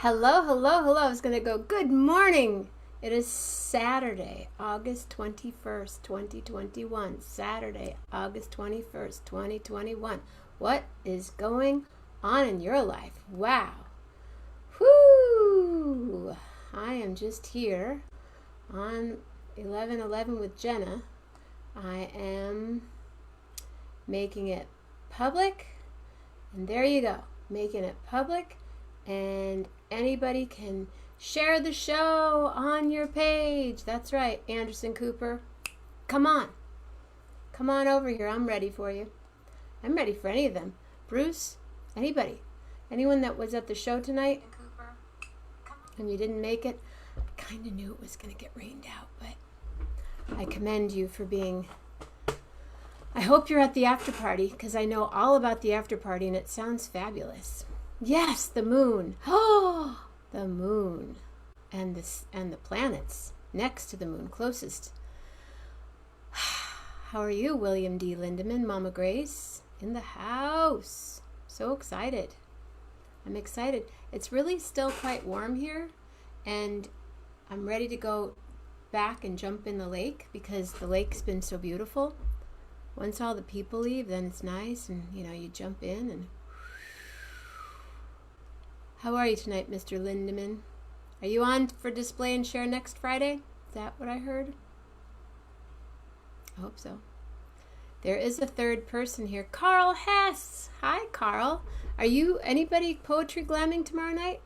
Hello, hello, hello. I was going to go, good morning. It is Saturday, August 21st, 2021. Saturday, August 21st, 2021. What is going on in your life? Wow. Whoo! I am just here on 11:11 with Jenna. I am making it public. And there you go. Making it public. And anybody can share the show on your page. That's right, Anderson Cooper. Come on. Come on over here. I'm ready for you. I'm ready for any of them. Bruce, anybody. Anyone that was at the show tonight and you didn't make it, I kind of knew it was going to get rained out, but I commend you for being... I hope you're at the after party because I know all about the after party and it sounds fabulous. Yes, the moon. Oh, the moon. And the planets next to the moon, closest. How are you, William D. Lindemann? Mama Grace in the house. So excited. I'm excited. It's really still quite warm here, and I'm ready to go back and jump in the lake because the lake's been so beautiful. Once all the people leave, then it's nice, and you jump in and... How are you tonight, Mr. Lindemann? Are you on for display and share next Friday? Is that what I heard? I hope so. There is a third person here. Carl Hess. Hi, Carl. Are you anybody poetry glamming tomorrow night?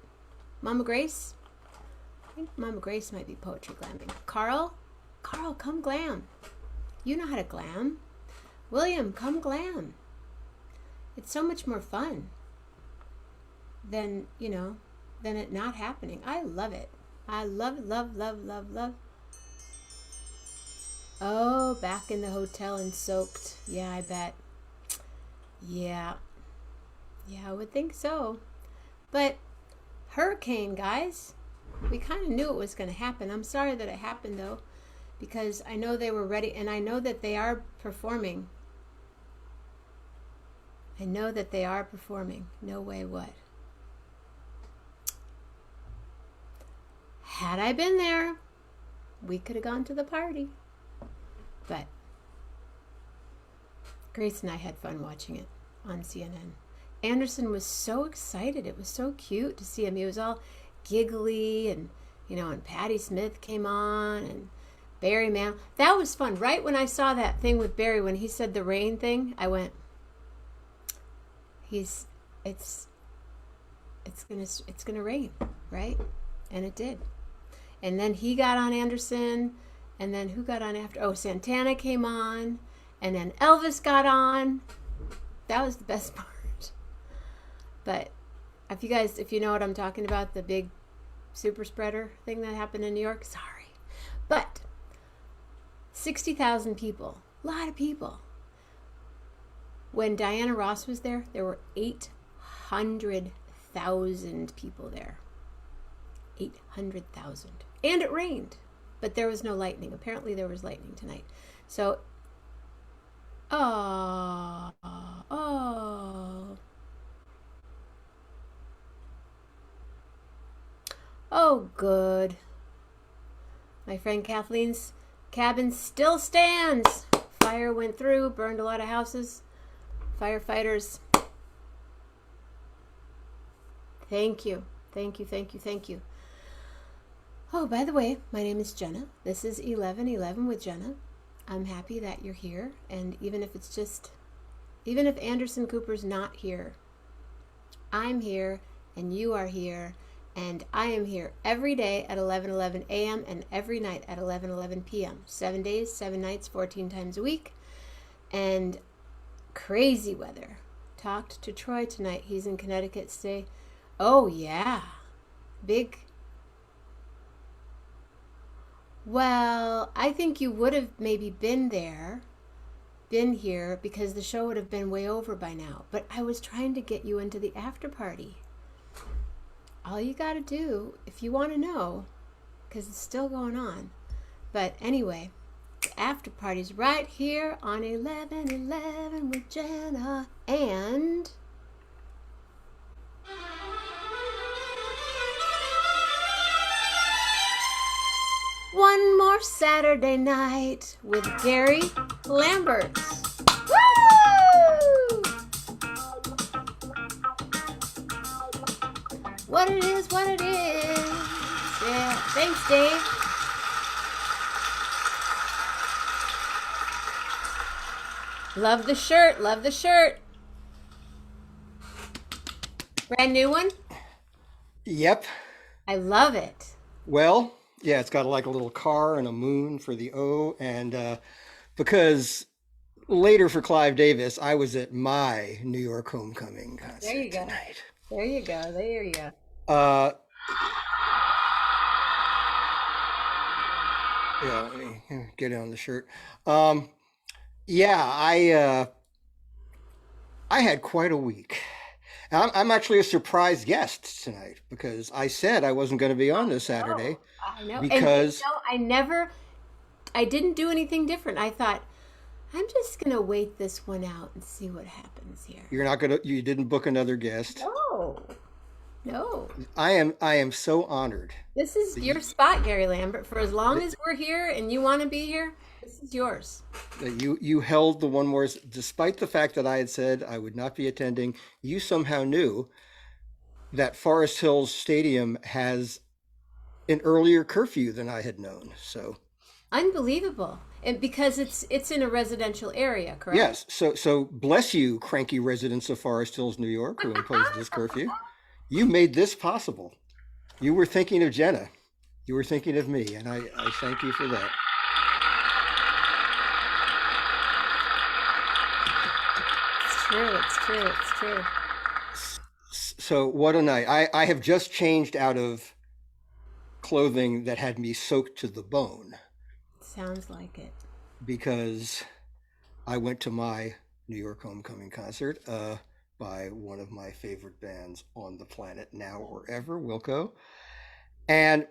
Mama Grace? I think Mama Grace might be poetry glamming. Carl? Carl, come glam. You know how to glam. William, come glam. It's so much more fun than it not happening. I love it. I love, love, love, love, love. Oh, back in the hotel and soaked. Yeah, I bet. Yeah, I would think so. But hurricane, guys, we kind of knew it was going to happen. I'm sorry that it happened, though, because I know they were ready, and I know that they are performing. No way what. Had I been there, we could have gone to the party. But Grace and I had fun watching it on CNN. Anderson was so excited. It was so cute to see him. He was all giggly, and and Patti Smith came on, and Barry Manilow. That was fun. Right when I saw that thing with Barry, when he said the rain thing, I went, it's gonna rain, right? And it did. And then he got on Anderson, and then who got on after? Oh, Santana came on, and then Elvis got on. That was the best part. But if you know what I'm talking about, the big super spreader thing that happened in New York, sorry. But 60,000 people, a lot of people. When Diana Ross was there were 800,000 people there. 800,000. And it rained, but there was no lightning. Apparently there was lightning tonight. So, oh, good. My friend Kathleen's cabin still stands. Fire went through, burned a lot of houses. Firefighters, thank you. Oh, by the way, my name is Jenna. This is 11:11 with Jenna. I'm happy that you're here, and even if Anderson Cooper's not here, I'm here, and you are here, and I am here every day at 11:11 a.m. and every night at 11:11 p.m. 7 days, 7 nights, 14 times a week, and crazy weather. Talked to Troy tonight. He's in Connecticut today. Oh, yeah. Big. Well, I think you would have maybe been here, because the show would have been way over by now. But I was trying to get you into the after party. All you got to do, if you want to know, because it's still going on. But anyway, the after party's right here on 11:11 with Jenna and... One more Saturday night with Gary Lambert. Woo! What it is, what it is. Yeah, thanks, Dave. Love the shirt, love the shirt. Brand new one? Yep. I love it. Well, yeah, it's got like a little car and a moon for the O. And because later for Clive Davis, I was at my New York homecoming There you concert go. tonight. There you go. There you go. Uh, yeah, let me get on the shirt. Um, yeah, I had quite a week. I'm actually a surprise guest tonight because I said I wasn't going to be on this Oh, Saturday I know. And because I didn't do anything different. I thought, I'm just going to wait this one out and see what happens here. you didn't book another guest. No, no. I am so honored This is that your spot, Gary Lambert. For as long as we're here and you want to be here, this is yours. you held the one more, despite the fact that I had said I would not be attending. You somehow knew that Forest Hills Stadium has an earlier curfew than I had known. So Unbelievable. And because it's in a residential area, correct? yes, so bless you, cranky residents of Forest Hills, New York, who imposed this curfew. You made this possible. You were thinking of Jenna. You were thinking of me, and I thank you for that. It's true. It's true. It's true. So what a night. I have just changed out of clothing that had me soaked to the bone Sounds like it. because I went to my New York homecoming concert by one of my favorite bands on the planet now or ever, Wilco. And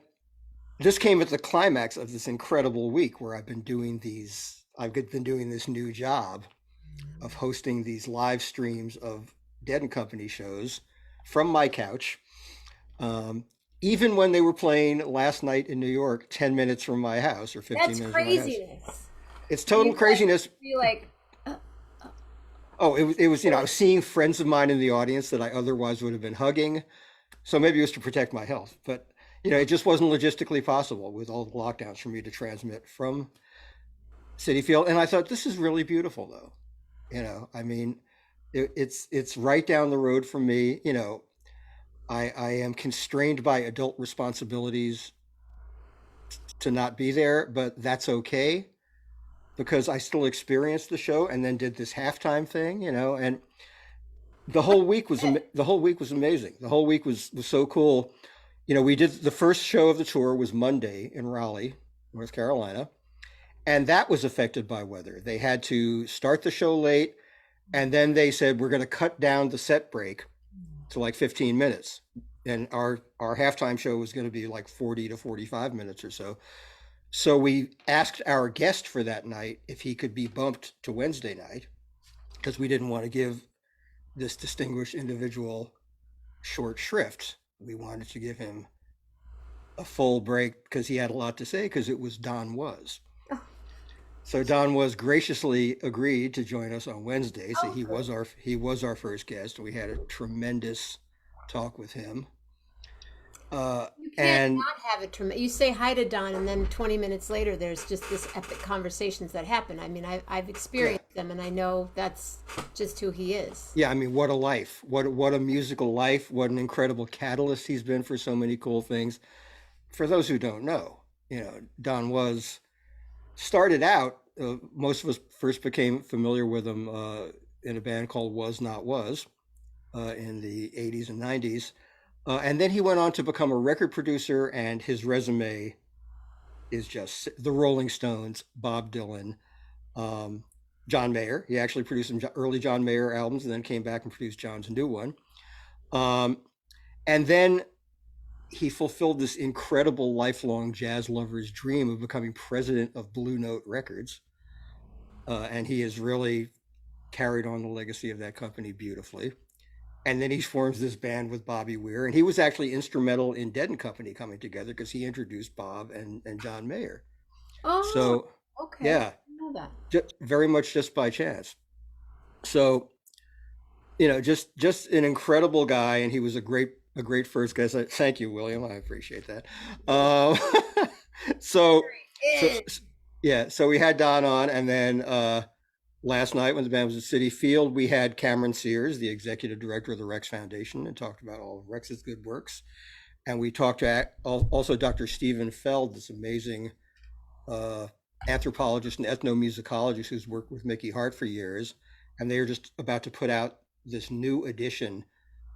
this came at the climax of this incredible week where I've been doing this new job of hosting these live streams of Dead and Company shows from my couch. Um, Even when they were playing last night in New York, 10 minutes from my house or 15 That's minutes from my house. craziness. It's Were total you like, craziness. were you like, Oh, it was, I really? was seeing friends of mine in the audience that I otherwise would have been hugging. So maybe it was to protect my health, but it just wasn't logistically possible with all the lockdowns for me to transmit from Citi Field. And I thought this is really beautiful though. I mean, it's right down the road from me. I am constrained by adult responsibilities to not be there, but that's okay because I still experienced the show and then did this halftime thing, and the whole week was amazing. The whole week was so cool. We did the first show of the tour was Monday in Raleigh, North Carolina, and that was affected by weather. They had to start the show late, and then they said we're going to cut down the set break to like 15 minutes. And our halftime show was going to be like 40 to 45 minutes or so. So we asked our guest for that night if he could be bumped to Wednesday night because we didn't want to give this distinguished individual short shrift. We wanted to give him a full break because he had a lot to say because it was Don Was. Oh, So Don Was graciously agreed to join us on Wednesday. So oh, good. he was our first guest. We had a tremendous talk with him. Uh, You can't and not have it. You say hi to Don, and then 20 minutes later, there's just this epic conversations that happen. I mean, I've yeah, experienced them, and I know that's just who he is. yeah, I mean, what a life! What a musical life! What an incredible catalyst he's been for so many cool things. For those who don't know, Don Was started out. Most of us first became familiar with him in a band called Was Not Was in the '80s and '90s, and then he went on to become a record producer. And his resume is just the Rolling Stones, Bob Dylan, um, John Mayer. He actually produced some early John Mayer albums, and then came back and produced John's new one. Um, and then he fulfilled this incredible lifelong jazz lover's dream of becoming president of Blue Note Records, and he has really carried on the legacy of that company beautifully. And then he forms this band with Bobby Weir, and he was actually instrumental in Dead and Company coming together because he introduced Bob and John Mayer. Oh, So okay. yeah, I know that. very much just by chance. So just an incredible guy, and he was a great first guest. Thank you, William. I appreciate that. Um, so so Yeah. yeah, so we had Don on, and then last night when the band was at City Field, we had Cameron Sears, the executive director of the Rex Foundation, and talked about all of Rex's good works. And we talked to also Dr. Stephen Feld, this amazing uh, anthropologist and ethnomusicologist who's worked with Mickey Hart for years. And they are just about to put out this new edition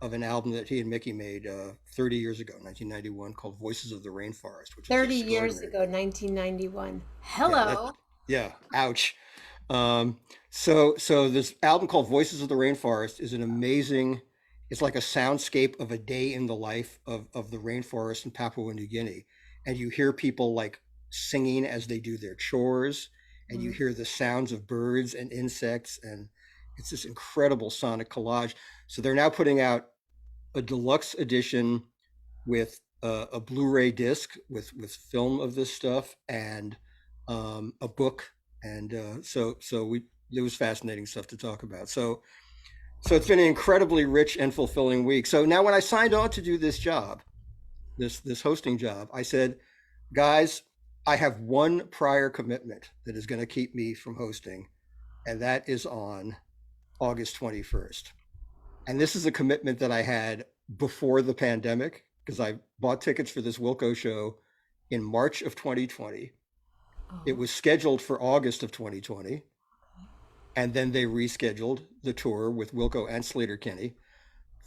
of an album that he and Mickey made 30 years ago, 1991, called Voices of the Rainforest, which is 30 years extraordinary. ago, 1991. Yeah, that, Hello. yeah, ouch. So this album called Voices of the Rainforest is an amazing. It's like a soundscape of a day in the life of the rainforest in Papua New Guinea, and you hear people like singing as they do their chores, and you Mm. hear the sounds of birds and insects, and it's this incredible sonic collage. So they're now putting out a deluxe edition with a Blu-ray disc with film of this stuff and a book, and so we it was fascinating stuff to talk about. So it's been an incredibly rich and fulfilling week. So now when I signed on to do this job, this hosting job, I said, guys, I have one prior commitment that is going to keep me from hosting, and that is on August 21st. And this is a commitment that I had before the pandemic because I bought tickets for this Wilco show in March of 2020. It Oh, was scheduled for August of 2020, and then they rescheduled the tour with Wilco and Slater Kinney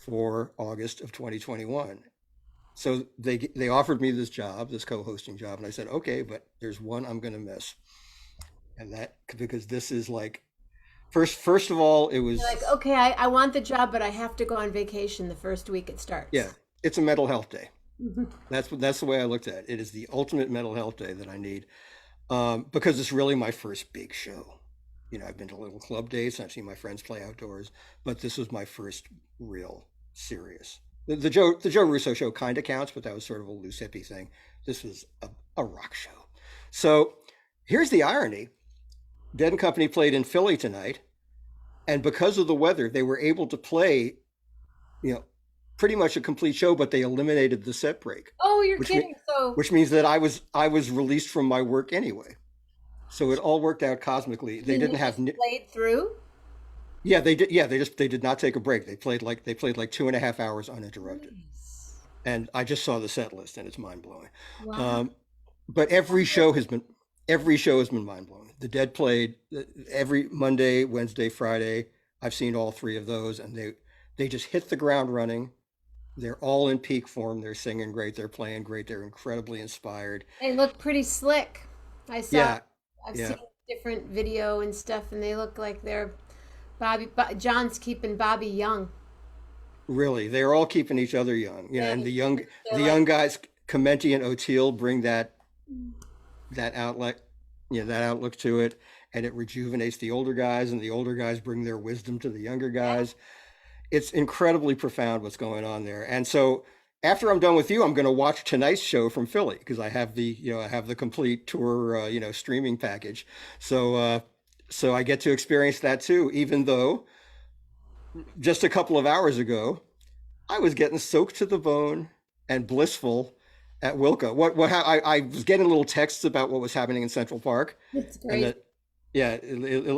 for August of 2021. So they offered me this job, this co-hosting job, and I said, okay, but there's one I'm going to miss, and that because this is like first of all, it you're was like, okay, I want the job, but I have to go on vacation the first week it yeah, starts. it's a mental health day. That's the way I looked at it. It is the ultimate mental health day that I need because it's really my first big show. I've been to little club dates and I've seen my friends play outdoors, but this was my first real serious. The Joe Russo show kind of counts, but that was sort of a loose hippie thing. This was a rock show. So here's the irony: Dead and Company played in Philly tonight, and because of the weather, they were able to play, you know, pretty much a complete show, but they eliminated the set break, Oh, you're which me- kidding. So, which means that I was released from my work anyway. So it all worked out cosmically. They you didn't have just played through? yeah, they did. Yeah, they did not take a break. They played like 2.5 hours uninterrupted, Nice. and I just saw the set list, and it's mind blowing. Wow. Um, but every show has been mind blowing. The Dead played every Monday, Wednesday, Friday. I've seen all three of those, and they just hit the ground running. They're all in peak form. They're singing great. They're playing great. They're incredibly inspired. They look pretty slick. I saw, Yeah, I've yeah, seen different video and stuff, and they look like they're John's keeping Bobby young. really. They're all keeping each other young. Yeah, And the young they're the like, young guys, Comenti and O'Teal, bring that outlet, that outlook to it, and it rejuvenates the older guys, and the older guys bring their wisdom to the younger yeah. guys. It's incredibly profound what's going on there. And so after I'm done with you, I'm going to watch tonight's show from Philly because I have the complete tour, streaming package. So I get to experience that too, even though just a couple of hours ago I was getting soaked to the bone and blissful at Wilco. I was getting little texts about what was happening in Central Park, It's and crazy. that yeah,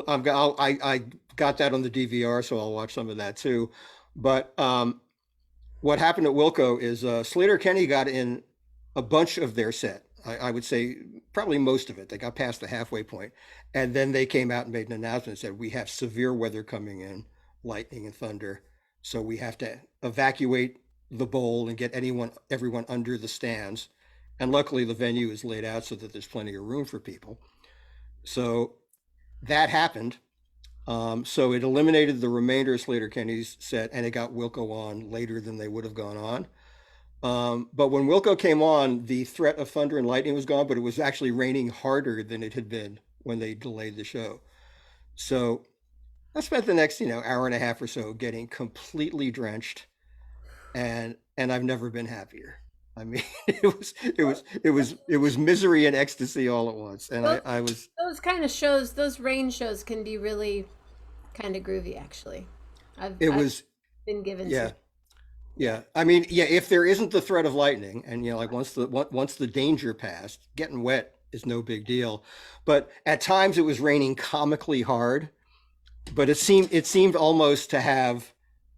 I got that on the DVR, so I'll watch some of that too. But what happened at Wilco is Slater Kenny got in a bunch of their set. I would say probably most of it. They got past the halfway point, and then they came out and made an announcement and said we have severe weather coming in, lightning and thunder, so we have to evacuate the bowl and get everyone under the stands. And luckily, the venue is laid out so that there's plenty of room for people. So that happened. So it eliminated the remainder of Slater Kenny's set, and it got Wilco on later than they would have gone on. But when Wilco came on, the threat of thunder and lightning was gone, but it was actually raining harder than it had been when they delayed the show. So I spent the next, hour and a half or so getting completely drenched, and I've never been happier. I mean, it was misery and ecstasy all at once, and Those, I was those kind of shows, those rain shows can be really kind of groovy, actually. it I've was been given some. yeah. Yeah, I mean, yeah, if there isn't the threat of lightning, and like once the danger passed, getting wet is no big deal. But at times it was raining comically hard, but it seemed almost to have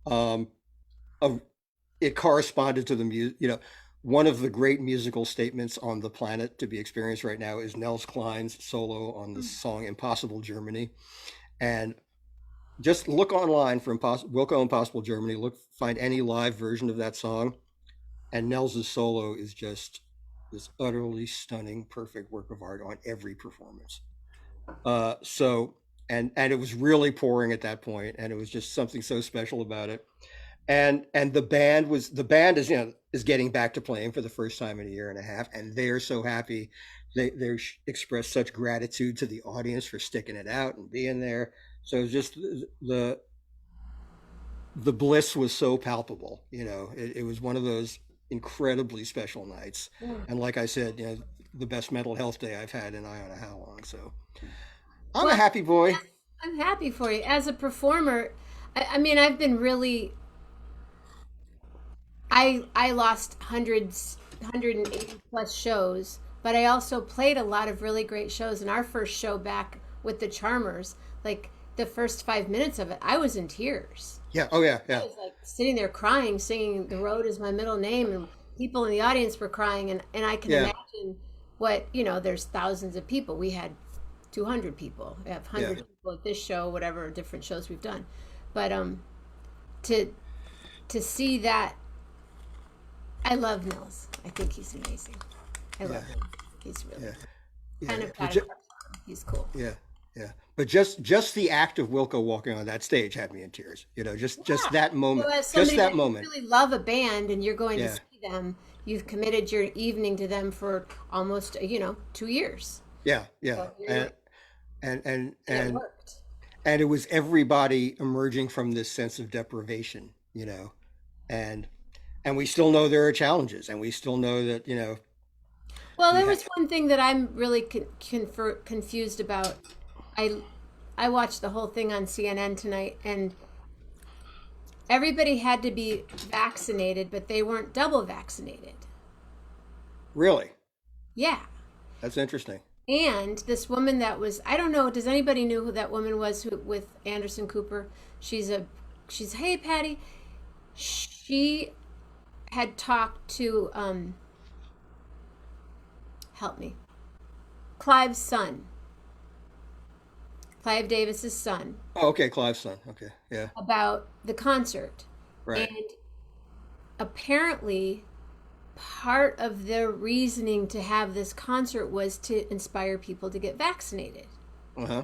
um, a it corresponded to the music. One of the great musical statements on the planet to be experienced right now is Nels Klein's solo on the song "Impossible Germany," and just look online for Wilco Impossible Germany. Find any live version of that song, and Nels's solo is just this utterly stunning, perfect work of art on every performance. So and it was really pouring at that point, and it was just something so special about it. And the band is getting back to playing for the first time in a year and a half, and they're so happy. They express such gratitude to the audience for sticking it out and being there. So it's just the the bliss was so palpable. It was one of those incredibly special nights, Yeah. and like I said, the best mental health day I've had in I don't know how long. So I'm a Well, happy boy. I'm happy for you. As a performer, I mean, I've been really, I lost hundreds, 180 plus shows, but I also played a lot of really great shows. And our first show back with the Charmers, like the first 5 minutes of it, I was in tears. Yeah. Oh yeah. I Yeah. was like sitting there crying, singing "The Road Is My Middle Name," and people in the audience were crying, and I can Yeah. imagine there's thousands of people. We had 200 people. We have Yeah. hundreds of people at this show, whatever different shows we've done, but to to see that, I love Nils. I think he's amazing. I Yeah. love him. He's really Yeah. kind Yeah. of But got a crush on him. He's cool. yeah. Yeah. But just the act of Wilco walking on that stage had me in tears. Just Yeah. that So moment. as Just somebody that that you moment. really love a band and you're going to Yeah. see them, you've committed your evening to them for almost 2 years. Yeah. Yeah. So And and and and it and worked. and it was everybody emerging from this sense of deprivation. And and we still know there are challenges, and we still know that Well, we there have. was one thing that I'm really confused about. I I watched the whole thing on CNN tonight, and everybody had to be vaccinated, but they weren't double vaccinated. Really, Yeah. that's interesting. And this woman that was, I don't know, does anybody know who that woman was with Anderson Cooper? She's a, hey, Patty. She had talked to, help me, Clive's son, Clive Davis's son, Oh, okay, Clive's son. Okay, yeah, about the concert. right. And apparently, part of their reasoning to have this concert was to inspire people to get vaccinated. Uh huh.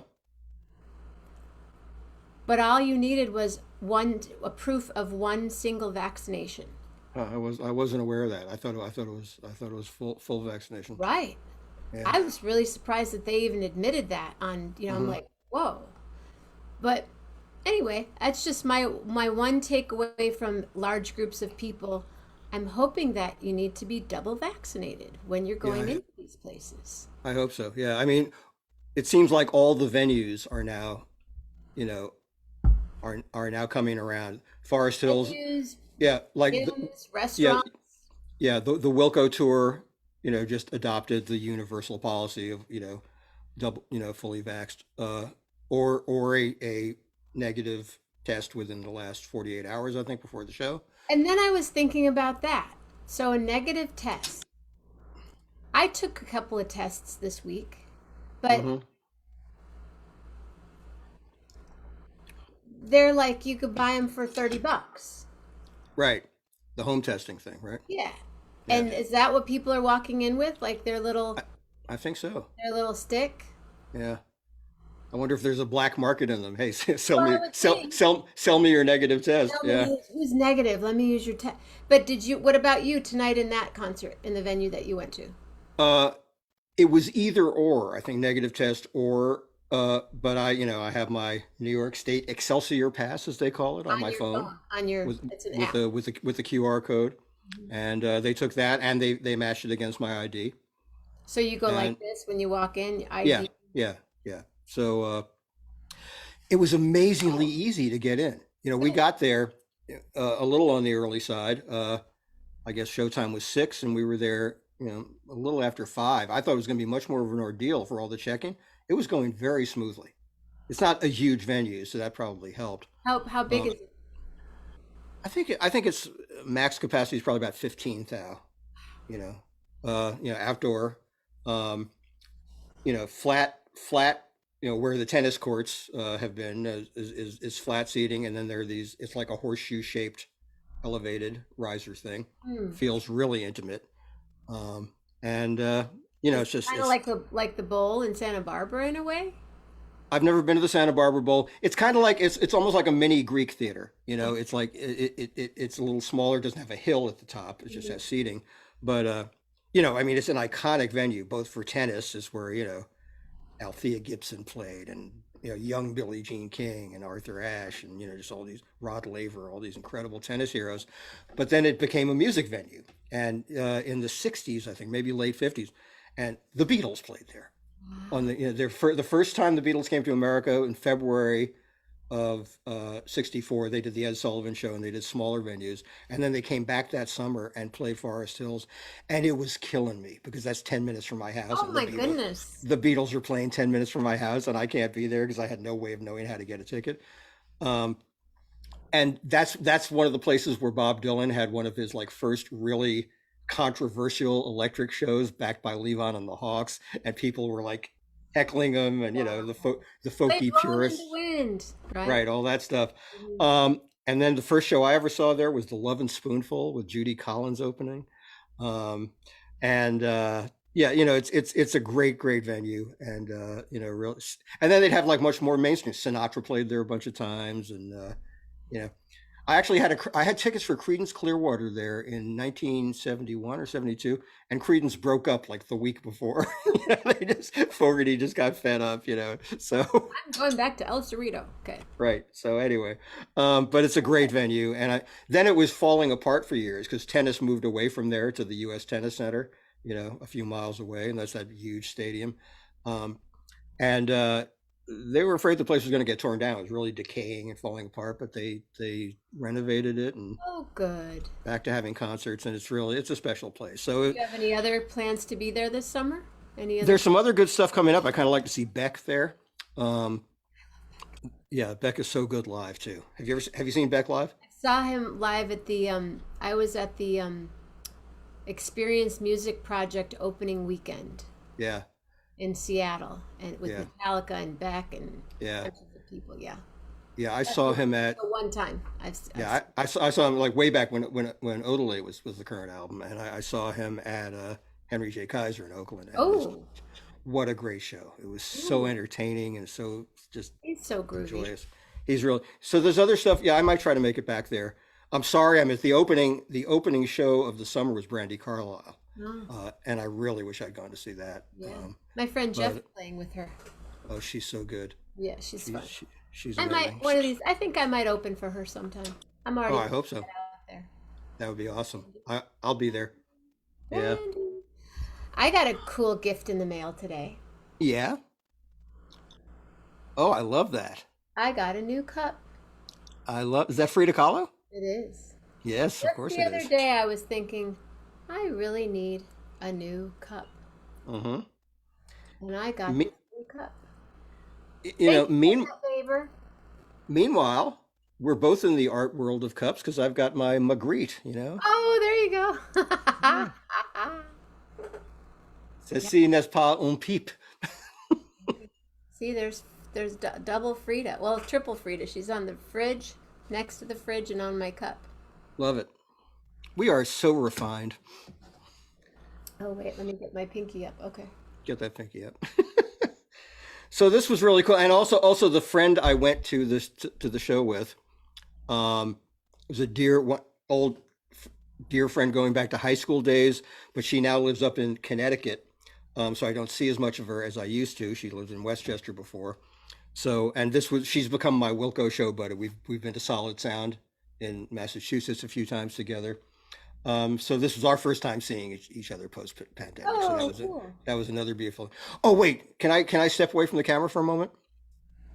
But all you needed was a proof of one single vaccination. I wasn't aware of that. I thought it was full vaccination. Right. Yeah. I was really surprised that they even admitted that I'm Hmm. like, whoa. But anyway, that's just my one takeaway from large groups of people. I'm hoping that you need to be double vaccinated when you're Yeah. going into these places. I hope so. Yeah. I mean, it seems like all the venues are now, you know, are now coming around. Forest Hills. Venues, Yeah. gyms, Yeah. restaurants. Yeah. The Wilco tour, just adopted the universal policy of, double, fully vaxxed, or a negative test within the last 48 hours, I think, before the show. And then I was thinking about that. So a negative test. I took a couple of tests this week, but Hmm. they're like you could buy them for $30. Right. The home testing thing, right? Yeah. Yeah. And is that what people are walking in with? Like I, I think so. their little stick? Yeah. I wonder if there's a black market in them. Hey, sell Well, I me would sell think. sell me your negative test. Tell Yeah. me who's negative. Let me use your test. But what about you tonight in that concert in the venue that you went to? Uh, it was either or. I think negative test or But I have my New York State Excelsior pass, as they call it, on On my your phone phone, on your, with it's an with app. the QR code, Mhm. and they took that and they matched it against my ID, So you go and like this when you walk in, yeah, ID. yeah, yeah. So it was amazingly easy to get in. We got there a little on the early side. I guess showtime was 6, and we were there, a little after 5. I thought it was going to be much more of an ordeal for all the checking. It was going very smoothly. It's not a huge venue, so that probably helped. How big Uh, is it? I think its max capacity is probably about 15 thou. Outdoor. Um, flat. Where the tennis courts have been is flat seating, and then there are these. It's like a horseshoe shaped elevated riser thing. Hmm. Feels really intimate. And Is it's it just kind of it's. like the bowl in Santa Barbara in a way? I've never been to the Santa Barbara Bowl. It's kind of like it's almost like a mini Greek theater. Oh, It's like it's a little smaller. It doesn't have a hill at the top. It just mhm. has seating. But I mean, it's an iconic venue both for tennis, is where Althea Gibson played, and young Billie Jean King and Arthur Ashe, and just all these Rod Laver, all these incredible tennis heroes. But then it became a music venue, and in the '60s, I think, maybe late '50s, and the Beatles played there on Wow. the first time the Beatles came to America in February of '64. They did the Ed Sullivan Show, and they did smaller venues, and then they came back that summer and played Forest Hills, and it was killing me because that's 10 minutes from my house, Oh and the my Beatles goodness. the Beatles are playing 10 minutes from my house, and I can't be there because I had no way of knowing how to get a ticket. Um, and that's one of the places where Bob Dylan had one of his like first really controversial electric shows backed by Levon and the Hawks, and people were like heckling him, and the Play folky Blowing in the purists, Wind, right? right, all that stuff. Mhm. And then the first show I ever saw there was the Love and Spoonful with Judy Collins opening. um, and yeah, it's a great venue, and real. And then they'd have like much more mainstream. Sinatra played there a bunch of times, and you know, I had tickets for Creedence Clearwater there in 1971 or 72, and Creedence broke up like the week before. Fogerty just got fed up, so. I'm going back to El Cerrito. Okay. Right. So anyway, but it's a great venue, and then it was falling apart for years because tennis moved away from there to the U.S. Tennis Center, a few miles away, and that's that huge stadium. Um, and they were afraid the place was going to get torn down. It was really decaying and falling apart, but they renovated it and Oh, good. back to having concerts, and it's a special place. So Do you have any other plans to be there this summer? Any other? there's some other good stuff coming up. I kind of like to see Beck there. Um, yeah, Beck is so good live too. Have you seen Beck live? I saw him live at the I was at the Experience Music Project opening weekend Yeah, in Seattle and with yeah, Metallica and Beck and yeah. bunches of people. Yeah. Yeah, I That's saw him at. the one time I've Yeah, I saw him like way back when Odelay was the current album, and I saw him at Henry J. Kaiser in Oakland, and it was Oh, what a great show! It was so ooh, entertaining and so just he's so groovy. joyous. He's really so. There's other stuff. Yeah, I might try to make it back there. I'm sorry, I'm at the opening. The opening show of the summer was Brandy Carlisle, Oh, and I really wish I'd gone to see that. yeah. My friend Jeff But playing with her. oh, she's so good. Yeah, she's She's fun. she's I might amazing. one of these. I think I might open for her sometime. I'm Oh, already I putting hope so. it out there. That would be awesome. I'll be there. Yeah. Brandy. I got a cool gift in the mail today. Yeah. Oh, I love that. I got a new cup. Is that Frida Kahlo? It is. Yes, of Just course the it other is. day, I was thinking, I really need a new cup, Mm-hmm. and I got Me, this new cup. you Thank know, you for mean, that favor. meanwhile, we're both in the art world of cups because I've got my Magritte. Oh, there you go. Yeah. Ceci n'est pas un pipe. See, there's double Frida. Well, triple Frida. She's on the fridge, next to the fridge, and on my cup. Love it. We are so refined. Oh wait, let me get my pinky up. Okay. Get that pinky up. So this was really cool, and also the friend I went to the show with was a old dear friend going back to high school days, but she now lives up in Connecticut. So I don't see as much of her as I used to. She lived in Westchester before. So, and she's become my Wilco show buddy. We've been to Solid Sound in Massachusetts a few times together. So this was our first time seeing each other post pandemic. So Oh, cool. that was another beautiful. Oh wait, can I step away from the camera for a moment?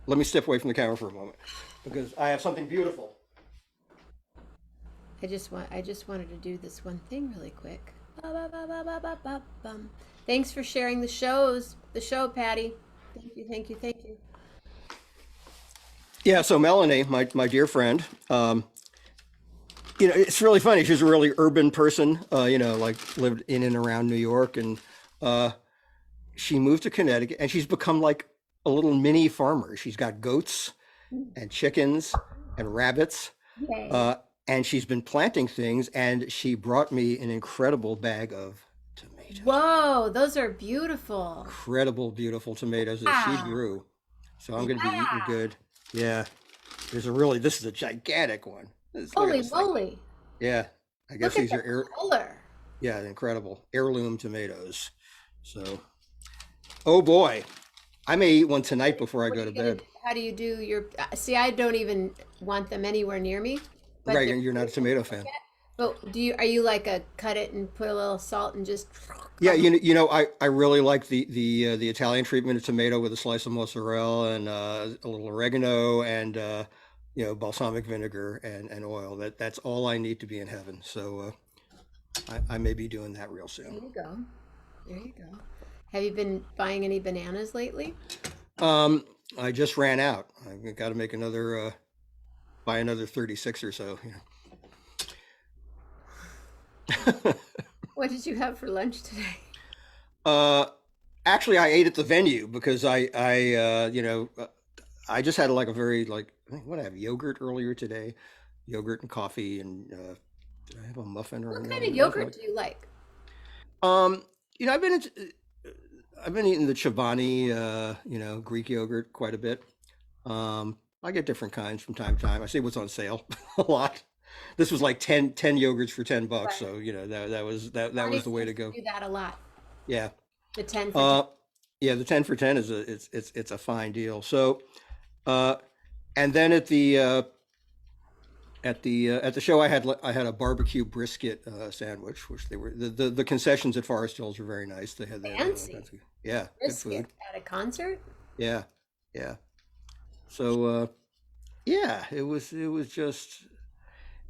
Let me step away from the camera for a moment because I have something beautiful. I just wanted to do this one thing really quick. Ba, ba, ba, ba, ba, ba, ba, bum. Thanks for sharing the show, Patty. Thank you, thank you, thank you. Yeah. So Melanie, my dear friend, it's really funny. She's a really urban person. Like lived in and around New York, and uh, she moved to Connecticut, and she's become like a little mini farmer. She's got goats and chickens and rabbits, Yay. uh, and she's been planting things. And she brought me an incredible bag of tomatoes, Whoa, those are beautiful. incredible, beautiful tomatoes that she Ah, grew. So I'm going to be eating yeah. good. Yeah, this is a gigantic one. Look at Holy this thing. moly. Yeah, I guess Look at these the are color. yeah, incredible heirloom tomatoes. So, oh boy, I may eat one tonight before I What are go to you gonna bed. do? How do you do your see, I don't even want them anywhere near me, but Right, they're and you're not a tomato fan. but are you like a cut it and put a little salt and just Yeah, I really like the Italian treatment of tomato with a slice of mozzarella and a little oregano and balsamic vinegar and oil. That's all I need to be in heaven. So I may be doing that real there soon. you go. There you go. Have you been buying any bananas lately? Um, I just ran out. I got to make another buy another 36 or so. What did you have for lunch today? uh, Actually, I ate at the venue because I just had like a very like what I have yogurt earlier today, yogurt and coffee, and did I have a muffin or What kind of anything? Nothing yogurt like. do you like? Um, I've been eating the Chobani, Greek yogurt quite a bit. I get different kinds from time to time. I see what's on sale a lot. This was like ten yogurts for $10, Right. so that Barney was the way seems to to go. do that a lot. Yeah. The 10 for 10. Uh, yeah, the 10 for 10 is it's a fine deal. So, uh, and then at the show, I had a barbecue brisket sandwich, which the concessions at Forest Hills were very nice. They had all Fancy. kinds of yeah, good Brisket food. at a concert? Yeah, yeah. So yeah, it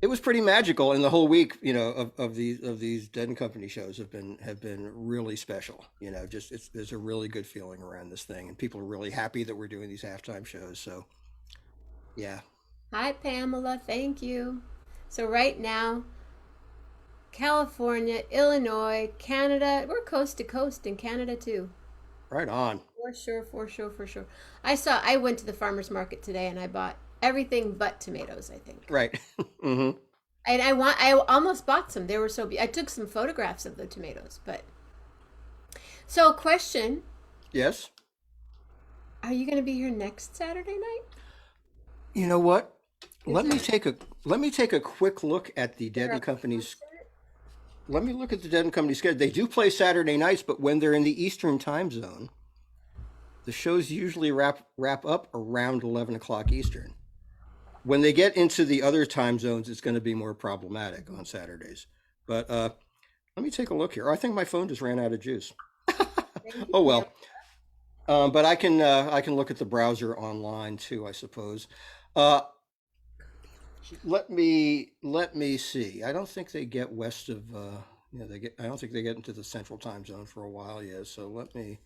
was pretty magical, and the whole week, of these Dead and Company shows have been really special. Just there's a really good feeling around this thing, and people are really happy that we're doing these halftime shows. So yeah, Hi, Pamela. Thank you. So, right now, California, Illinois, Canada, we're coast to coast in Canada too. right on. For sure, for sure, for sure. I went to the farmer's market today and I bought everything but tomatoes, I think. Right. Hmm. And I almost bought some. They were I took some photographs of the tomatoes, but so question, Yes. are you going to be here next Saturday night? You know what? Is Let me there take a let me take a quick look at the there Dead a and Company's. concert? Let me look at the Dead and Company schedule. They do play Saturday nights, but when they're in the Eastern time zone, the shows usually wrap up around 11 o'clock Eastern. When they get into the other time zones, it's going to be more problematic on Saturdays. But let me take a look here. I think my phone just ran out of juice. Thank you, Oh Pam. well. But I can look at the browser online too, I suppose. Uh, let me see. I don't think they get west of they get. I don't think they get into the central time zone for a while yet. So let me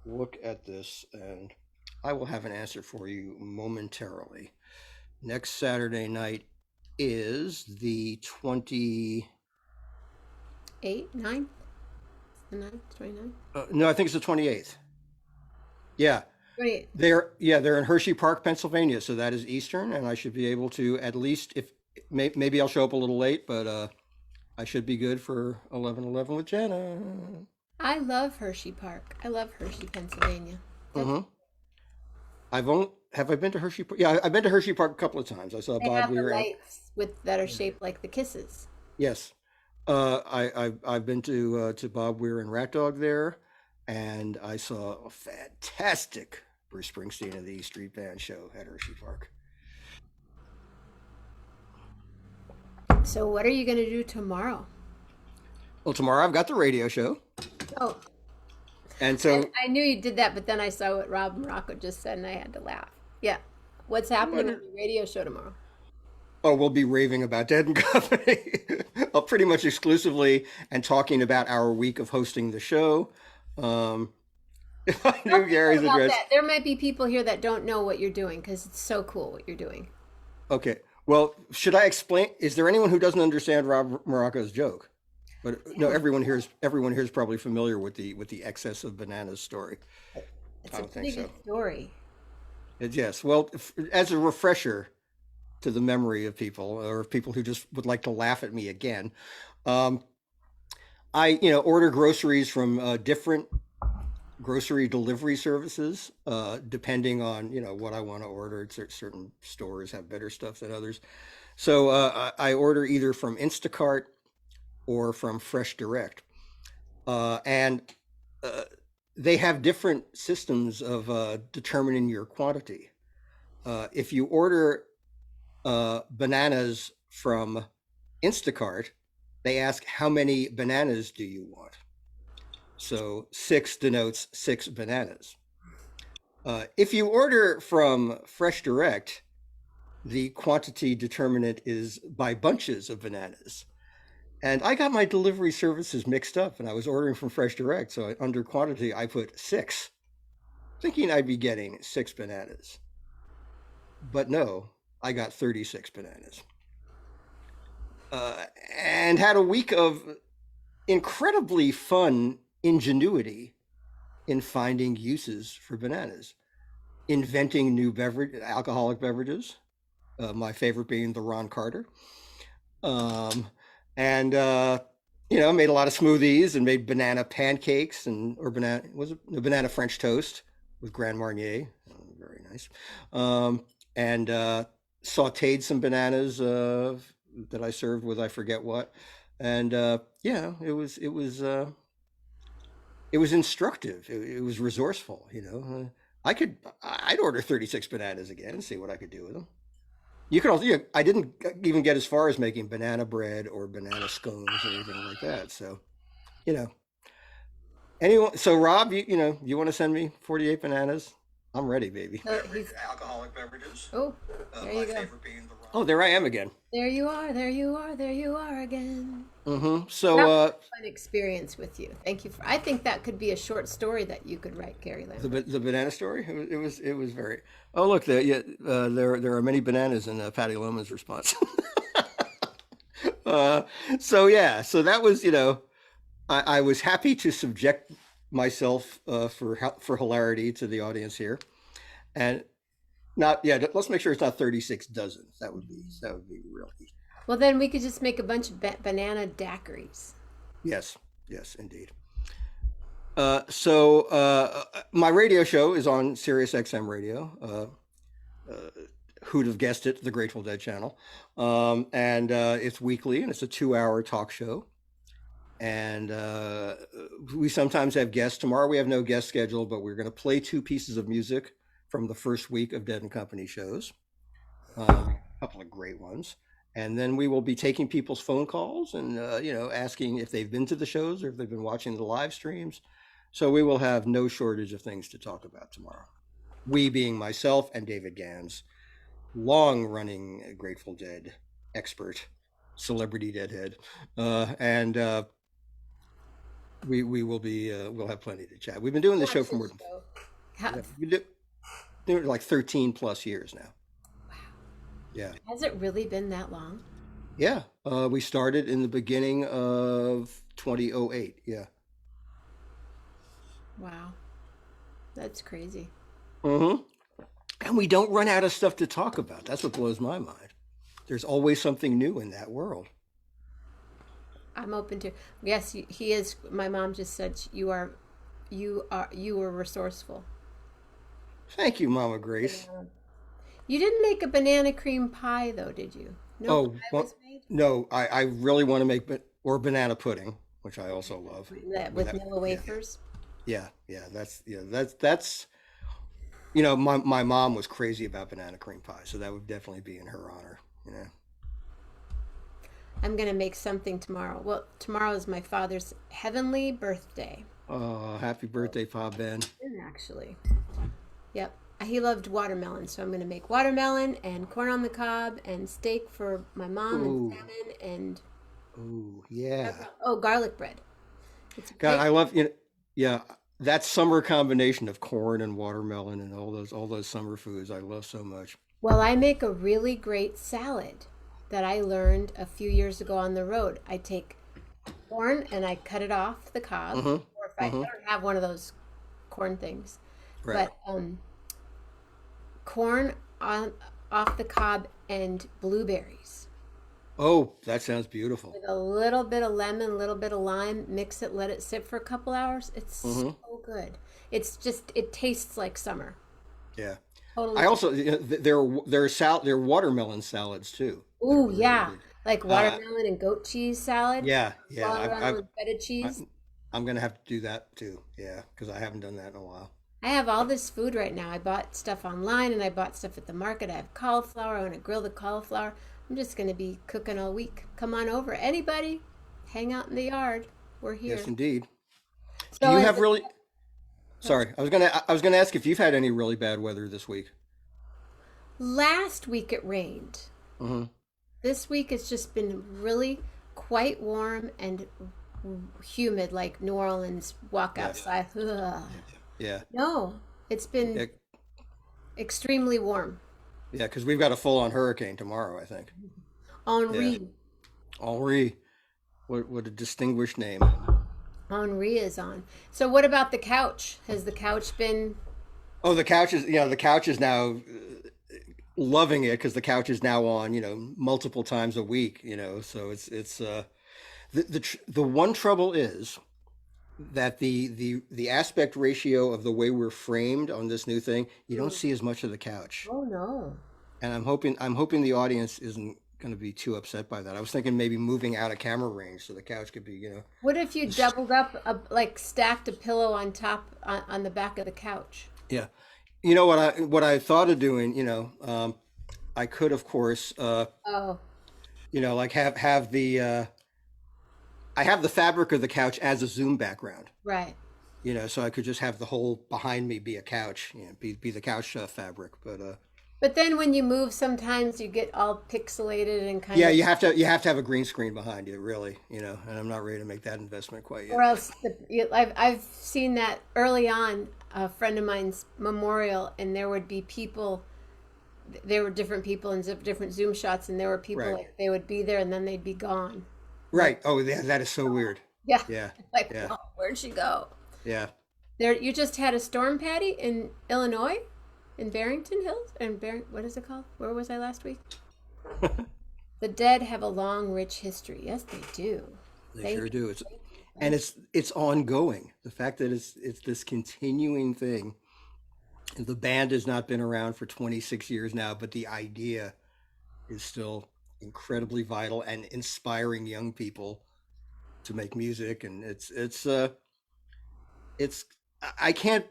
look at this, and I will have an answer for you momentarily. Next Saturday night is the 20. 8, 9, the 9th, 29th, No, I think it's the 28th. Yeah, 28th. they're in Hershey Park, Pennsylvania, so that is Eastern, and I should be able to at least if maybe I'll show up a little late, but I should be good for 11:11 with Jenna. I love Hershey Park. I love Hershey, Pennsylvania. That's Hmm. I've only have I been to Hershey Park? Yeah, I've been to Hershey Park a couple of times. I saw they Bob have the Weir and lights with that are shaped like the kisses. yes, I've been to Bob Weir and Rat Dog there. and I saw a fantastic Bruce Springsteen and the E Street Band show at Hershey Park. So what are you going to do tomorrow? Well, tomorrow I've got the radio show, Oh, and I, so I knew you did that, but then I saw what Rob Morocco just said and I had to laugh. Yeah. What's happening on the radio show tomorrow? oh, we'll be raving about Dead and Company, pretty much exclusively, and talking about our week of hosting the show. Um, if I Tell knew people Gary's about address, that. There might be people here that don't know what you're doing because it's so cool what you're doing. okay. Well, should I explain? Is there anyone who doesn't understand Rob Morocco's joke? But no, everyone here is probably familiar with the excess of bananas story. It's I a don't think pretty so. good story. Yes. Well, as a refresher to the memory of people, or people who just would like to laugh at me again, um, I order groceries from different grocery delivery services, depending on what I want to order. Certain stores have better stuff than others, so I order either from Instacart or from Fresh Direct, and uh, they have different systems of determining your quantity. If you order bananas from Instacart, they ask how many bananas do you want. So six denotes six bananas. If you order from Fresh Direct, the quantity determinant is by bunches of bananas. And I got my delivery services mixed up, and I was ordering from Fresh Direct. So under quantity, I put six, thinking I'd be getting six bananas. But no, I got 36 bananas. Uh, and had a week of incredibly fun ingenuity in finding uses for bananas, inventing new alcoholic beverages. My favorite being the Ron Carter, um, and made a lot of smoothies and made banana pancakes or banana was it no, banana French toast with Grand Marnier, very nice, and sautéed some bananas that I served with I forget what, and it was instructive. It was resourceful. I'd order 36 bananas again and see what I could do with them. You could also, I didn't even get as far as making banana bread or banana scones or anything like that. So, you know, anyone. So, Rob, you want to send me 48 bananas? I'm ready, baby. So he's Alcoholic beverages. oh, there My you go. favorite being the rum. Oh, there I am again. There you are. There you are. There you are again. So, That was a fun experience with you. Thank you for. I think that could be a short story that you could write, Gary Lambert. the banana story. It was very. Oh, look, there are many bananas in Patty Loman's response. uh, so yeah, so that was I was happy to subject myself for hilarity to the audience here, and not yeah. Let's make sure it's not 36 dozens. That would be really Well, then we could just make a bunch of banana daiquiris. yes, yes indeed. My radio show is on Sirius XM Radio. Who'd have guessed it? The Grateful Dead channel, and it's weekly, and it's a 2-hour talk show. And we sometimes have guests. Tomorrow we have no guest scheduled, but we're going to play two pieces of music from the first week of Dead and Company shows. A couple of great ones. And then we will be taking people's phone calls and asking if they've been to the shows or if they've been watching the live streams. So we will have no shortage of things to talk about tomorrow. We being myself and David Gans, long-running Grateful Dead expert, celebrity deadhead, and we will be we'll have plenty to chat. We've been doing the show for more than How, doing it like 13 plus years now. Yeah. has it really been that long? Yeah. We started in the beginning of 2008. Yeah. Wow, that's crazy. Mm-hmm. And we don't run out of stuff to talk about. That's what blows my mind. There's always something new in that world. I'm open to. Yes, he is. My mom just said you were resourceful. Thank you, Mama Grace. Yeah. You didn't make a banana cream pie though, did you? No Oh, pie well, was made no, I really want to make or banana pudding, which I also love. with vanilla Yeah. wafers. Yeah, that's my mom was crazy about banana cream pie, so that would definitely be in her honor. You know. I'm gonna make something tomorrow. Well, tomorrow is my father's heavenly birthday. Oh, happy birthday, Pa Ben. Actually, yep. He loved watermelon, so I'm gonna make watermelon and corn on the cob and steak for my mom and Ooh, salmon and ooh, yeah. oh, garlic bread. It's God, great. I love yeah, that summer combination of corn and watermelon and all those summer foods I love so much. Well, I make a really great salad that I learned a few years ago on the road. I take corn and I cut it off the cob, Mm-hmm. or if I Mm-hmm. don't have one of those corn things, Right. but corn on off the cob and blueberries Oh, that sounds beautiful. with a little bit of lemon, a little bit of lime, mix it, let it sit for a couple hours. It's Mm-hmm. so good. It's just it tastes like summer. Yeah. Totally I tastes. also there are watermelon salads too that are Ooh, really yeah. good. Like Uh, watermelon and goat cheese salad. yeah, yeah. Watermelon with feta cheese. I'm gonna have to do that too. Yeah, because I haven't done that in a while. I have all this food right now. I bought stuff online and I bought stuff at the market. I have cauliflower. I want to grill the cauliflower. I'm just going to be cooking all week. Come on over. Anybody, hang out in the yard. We're Yes, here. indeed. Do So you is have it, really? Sorry, I was gonna ask if you've had any really bad weather this week. last week it rained. Mm-hmm. This week it's just been really quite warm and humid, like New Orleans. Walk Yes. outside. Ugh. Yeah. No, it's been Yeah. extremely warm. Yeah. Because we've got a full-on hurricane tomorrow, I think. Yeah. Henri. Henri. What a distinguished name. Henri is on. So what about the couch? Has the couch been Oh, the couch is now loving it because the couch is now on, multiple times a week, so it's the one trouble is that the aspect ratio of the way we're framed on this new thing, you don't see as much of the couch. oh no. And I'm hoping the audience isn't going to be too upset by that. I was thinking maybe moving out of camera range so the couch could be, What if you this, doubled up, like stacked a pillow on top on the back of the couch? yeah. What I thought of doing, I could, of course, Oh, like have the I have the fabric of the couch as a Zoom background, right. so I could just have the whole behind me be a couch, be the couch fabric. But But then when you move, sometimes you get all pixelated and kind yeah, of, you have to have a green screen behind you, really, and I'm not ready to make that investment quite or yet. else I've seen that early on. A friend of mine's memorial, and there would be people. There were different people in different Zoom shots, and there were people Right, like they would be there and then they'd be gone. Like, right. Oh, yeah, that is so weird. yeah, Yeah, like, yeah, oh, where'd she go? yeah. There, you just had a storm, Patty, in Illinois, in Barrington Hills, and what is it called? Where was I last week? The dead have a long, rich history. Yes, they do. They Thank sure you. do. And Thank it's ongoing. The fact that it's this continuing thing. The band has not been around for 26 years now, but the idea is still incredibly vital and inspiring young people to make music. And it's I can't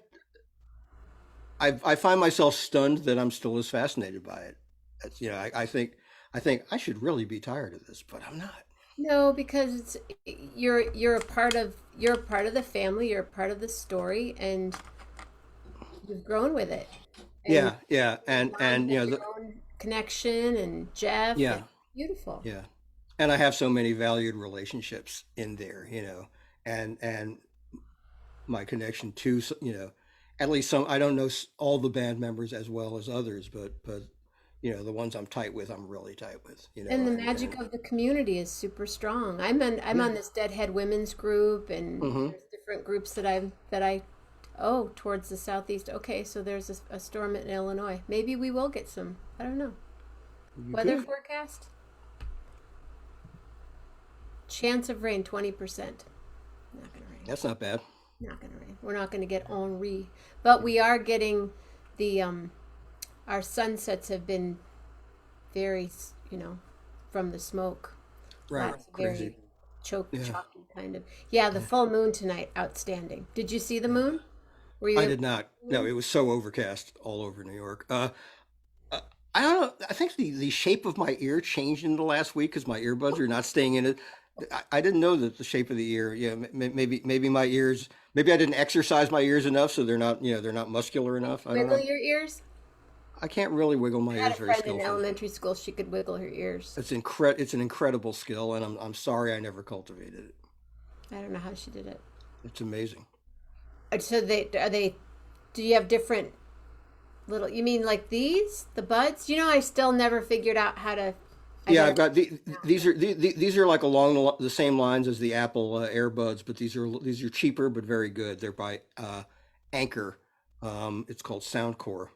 I find myself stunned that I'm still as fascinated by it. I think I should really be tired of this, but I'm not. you. No, because you're a part of the family. You're a part of the story, and you've grown with it. And Yeah, yeah, Ron and has your own connection, and Jeff, and yeah, beautiful. yeah, and I have so many valued relationships in there, and my connection to, at least some. I don't know all the band members as well as others, but the ones I'm tight with, I'm really tight with, And the and magic of the community is super strong. I'm yeah. on this Deadhead Women's group, and Hmm. there's different groups that I oh, towards the southeast. Okay, so there's a storm in Illinois. Maybe we will get some. I don't know. You Weather could. forecast: chance of rain 20%. Not gonna rain. That's not bad. Not gonna rain. We're not gonna get Henri, but we are getting the our sunsets have been very, from the smoke. Right. Lots of very Crazy. Yeah. chalky kind of. Yeah, the full moon tonight, outstanding. Did you see the moon? Were you I able did to not. see the No, moon? it was so overcast all over New York. Uh, I don't know. I think the shape of my ear changed in the last week because my earbuds are not staying in it. I didn't know that the shape of the ear. Yeah, maybe my ears. Maybe I didn't exercise my ears enough, so they're not they're not muscular Can you enough. I don't wiggle know. your ears? I can't really wiggle my I had ears a very friend in skillfully. elementary school, she could wiggle her ears. It's an incredible skill, and I'm sorry I never cultivated it. I don't know how she did it. It's amazing. So do you have different little, you mean like these? The buds? I still never figured out how to, I Yeah, gotta I've got now. these are like along the same lines as the Apple AirBuds, but these are cheaper but very good. They're by Anchor. It's called Soundcore.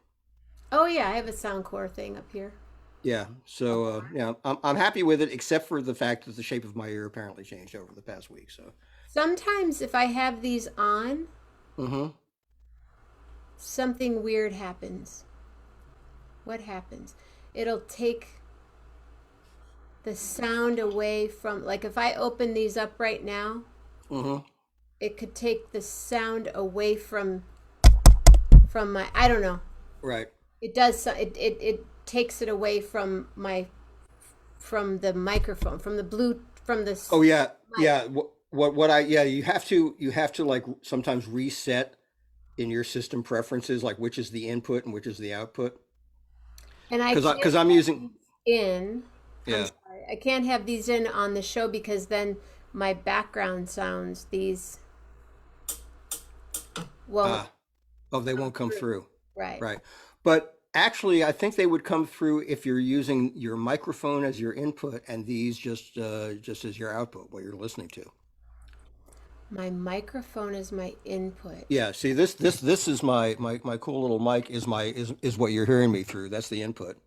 Oh yeah, I have a Soundcore thing up here. Yeah, so yeah, I'm happy with it, except for the fact that the shape of my ear apparently changed over the past week. So, Sometimes if I have these on, hmm something weird happens. What happens? It'll take the sound away from, like if I open these up right now, hmm it could take the sound away from my, I don't know. right. It does it takes it away from the microphone, from the blue from Oh yeah, mic. yeah. What I yeah, you have to like sometimes reset in your system preferences, like which is the input and which is the output. And I can't Because I'm have using these in. I'm yeah. sorry. I can't have these in on the show because then my background sounds, these won't Ah, oh, they come won't come through. through. Right. Right. But actually, I think they would come through if you're using your microphone as your input and these just as your output, what you're listening to. My microphone is my input. Yeah. See, this is my cool little mic is what you're hearing me through. That's the input.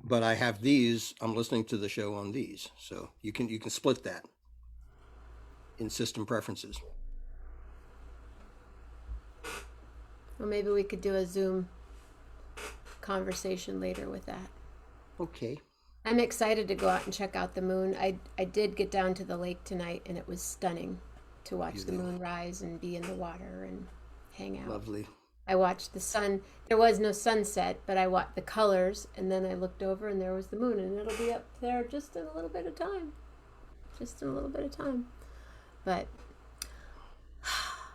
But I have these. I'm listening to the show on these, so you can split that in system preferences. Well, maybe we could do a Zoom conversation later with that. Okay. I'm excited to go out and check out the moon. I did get down to the lake tonight and it was stunning to watch the Beautiful. moon rise and be in the water and hang out. Lovely. I watched the sun. There was no sunset, but I watched the colors and then I looked over and there was the moon and it'll be up there just in a little bit of time. Just in a little bit of time. But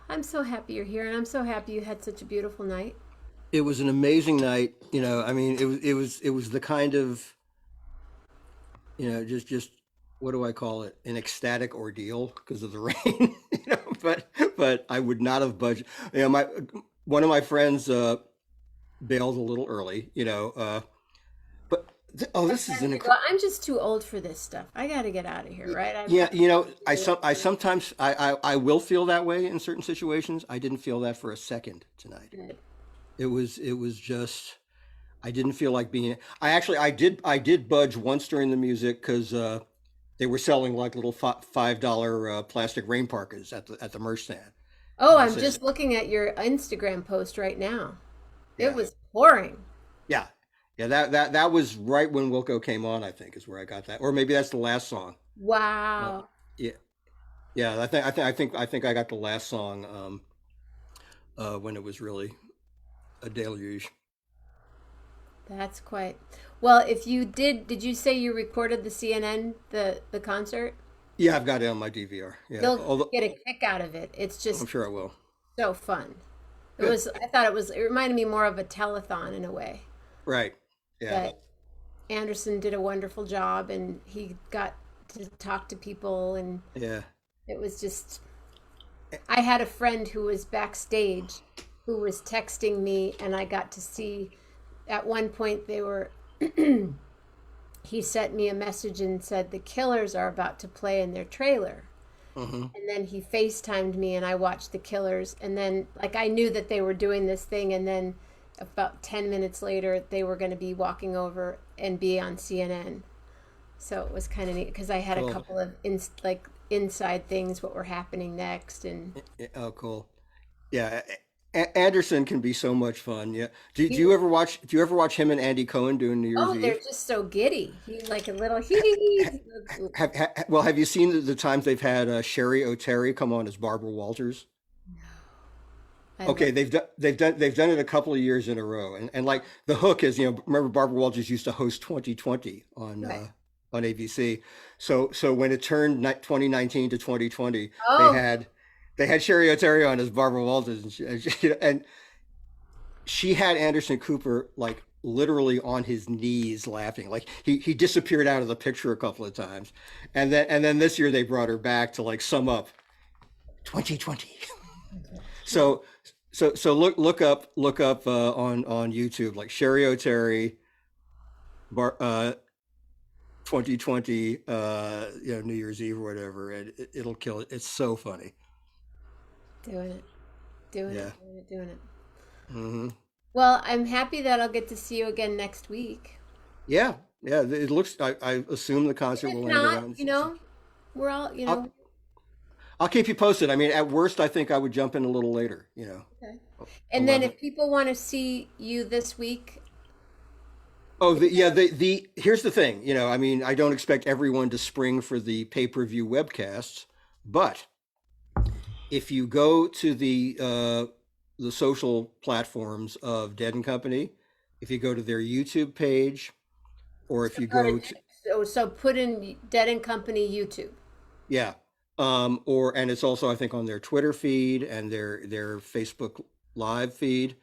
I'm so happy you're here and I'm so happy you had such a beautiful night. It was an amazing night. I mean, it was the kind of just what do I call it? An ecstatic ordeal because of the rain. But I would not have budged. My one of my friends bailed a little early. But this is Sometimes an you go, I'm just too old for this stuff. I got to get out of here, right? I've yeah. got to do I it. sometimes I will feel that way in certain situations. I didn't feel that for a second tonight. Good. It was just I didn't feel like being. I did budge once during the music because they were selling like little $5 plastic rain parkas at the merch stand, Oh, and I I'm said, just looking at your Instagram post right now. It yeah, was pouring. yeah, yeah. That was right when Wilco came on. I think is where I got that, or maybe that's the last song. Uh, Wow. yeah, yeah. I think I got the last song when it was really a deluge. That's quite. Well, if you did you say you recorded the CNN, the concert? Yeah, I've got it on my DVR. Yeah, You'll although get a kick out of it. It's I'm just sure I will. so fun. Good. I thought it reminded me more of a telethon in a way. Right. Yeah. But Anderson did a wonderful job and he got to talk to people and Yeah. it was just I had a friend who was backstage who was texting me and I got to see at one point they were he sent me a message and said the Killers are about to play in their trailer. hmm And then he FaceTimed me and I watched the Killers and then like I knew that they were doing this thing and then about 10 minutes later they were going to be walking over and be on CNN. So it was kind of neat because I had a Cool. couple of like inside things what were happening next and Oh, cool. Yeah. Anderson can be so much fun. Yeah. Do He, you ever watch? Do you ever watch him and Andy Cohen doing New Year's oh, they're Eve? just so giddy. He's like a little hee hee hee. Well, have you seen the times they've had Sherry O'Terry come on as Barbara Walters? I love. Okay, they've done it a couple of years in a row, and like the hook is, remember Barbara Walters used to host 2020 Right. on ABC. So when it turned 2019 to 2020, they Oh, had they had Sherry O'Terry on as Barbara Walters, and she had Anderson Cooper like literally on his knees laughing. Like he disappeared out of the picture a couple of times, and then this year they brought her back to like sum up 2020. So so look up on YouTube like Sherry O'Terry, 2020, New Year's Eve or whatever, and it'll kill it. It's so funny. doing it, doing Yeah. it, doing it, doing it. Hmm. Well, I'm happy that I'll get to see you again next week. Yeah. Yeah. It looks. I assume the concert If will end not, around. we're all, I'll I'll keep you posted. I mean, at worst, I think I would jump in a little later. okay. And then 11. if people want to see you this week, Oh, yeah. The here's the thing. I mean, I don't expect everyone to spring for the pay-per-view webcasts, but if you go to the social platforms of Dead and Company, if you go to their YouTube page, or if so you go to go to so put in Dead and Company YouTube. yeah, or and it's also I think on their Twitter feed and their Facebook live feed.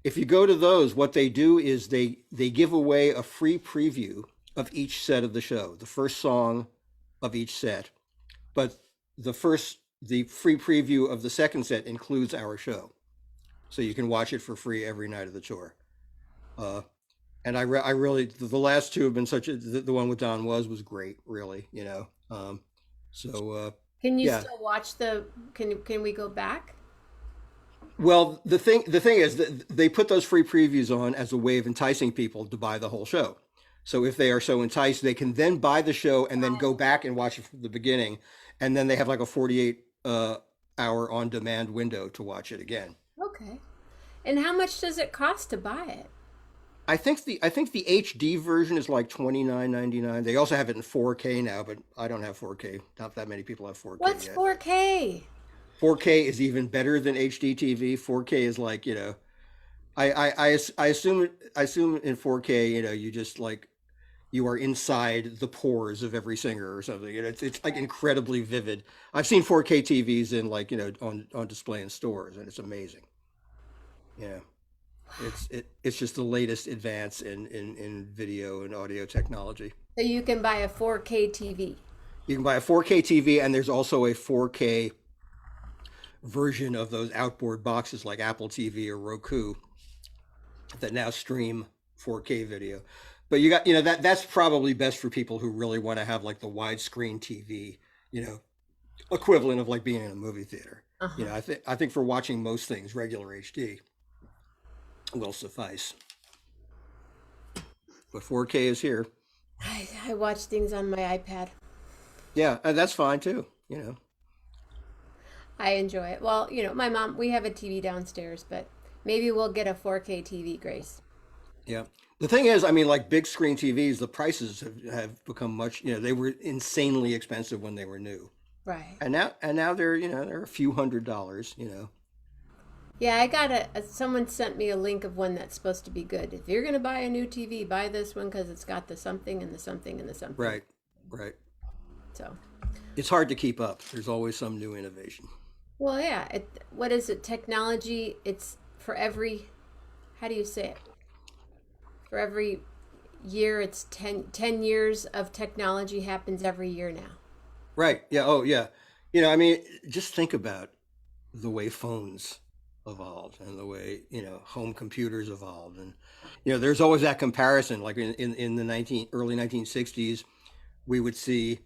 If you go to those, what they do is they give away a free preview of each set of the show, the first song of each set. But the free preview of the second set includes our show, so you can watch it for free every night of the tour. Uh, and I really the last two have been such the one with Don was great, really. So Can you yeah. still watch the? Can we go back? Well, the thing is that they put those free previews on as a way of enticing people to buy the whole show. So if they are so enticed, they can then buy the show and then go back and watch it from the beginning, and then they have like a 48 hour on demand window to watch it again. Okay. And how much does it cost to buy it? I think the HD version is like 29.99. They also have it in 4K now, but I don't have 4K. Not that many people have 4K What's yet. 4K? 4K is even better than HD TV. 4K is like, I assume in 4K, you just like you are inside the pores of every singer or something. It's like incredibly vivid. I've seen 4K TVs in like, on display in stores, and it's amazing. Yeah. It's just the latest advance in video and audio technology. So you can buy a 4K TV. You can buy a 4K TV, and there's also a 4K version of those outboard boxes like Apple TV or Roku that now stream 4K video. But that's probably best for people who really want to have like the widescreen TV, you know, equivalent of like being in a movie theater. Uh-huh. I think for watching most things, regular HD will suffice. But 4K is here. I watch things on my iPad. Yeah, and that's fine too. I enjoy it. Well, my mom, we have a TV downstairs, but maybe we'll get a 4K TV, Grace. Yeah. The thing is, I mean, like big screen TVs, the prices have become much. They were insanely expensive when they were new, Right. and now they're a few $100s. Yeah, I got someone sent me a link of one that's supposed to be good. If you're going to buy a new TV, buy this one because it's got the something and the something and the something. Right, right. So, It's hard to keep up. There's always some new innovation. well, yeah. What is it? Technology, it's for every, how do you say it? For every year, it's 10 years of technology happens every year now. Right. Yeah. Oh, yeah. I mean, just think about the way phones evolved and the way home computers evolved, and there's always that comparison. Like in the early 1960s, we would see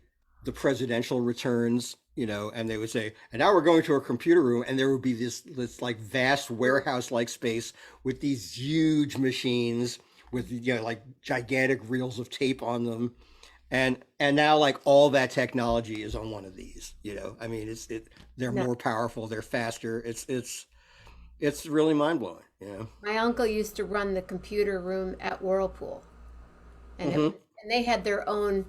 the presidential returns, and they would say, and now we're going to a computer room, and there would be this like vast warehouse like space with these huge machines with like gigantic reels of tape on them, and now like all that technology is on one of these. I mean, they're No, more powerful, they're faster. It's really mind blowing. Yeah. My uncle used to run the computer room at Whirlpool, and Hmm. and they had their own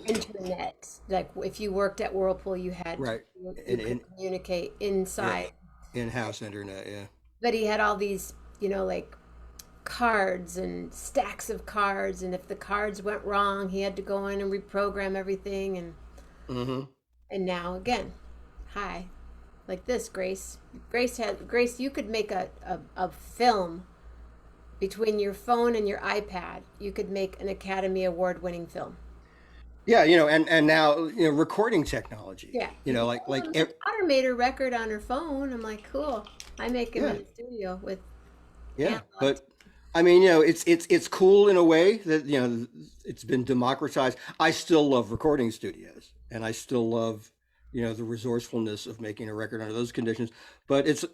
internet. Like if you worked at Whirlpool, Right. you And could in communicate yeah, inside. in-house internet. Yeah. But he had all these, like cards and stacks of cards, and if the cards went wrong, he had to go in and reprogram everything. Hmm. And now again, hi, like this, Grace. Grace. You could make a film between your phone and your iPad. You could make an Academy Award winning film. Yeah, and now recording technology. Yeah, You you know, can. like Oh, my daughter made a record on her phone. I'm like, cool. I make him yeah, in the studio with yeah. analog. But I mean, it's cool in a way that it's been democratized. I still love recording studios, and I still love the resourcefulness of making a record under those conditions. But it's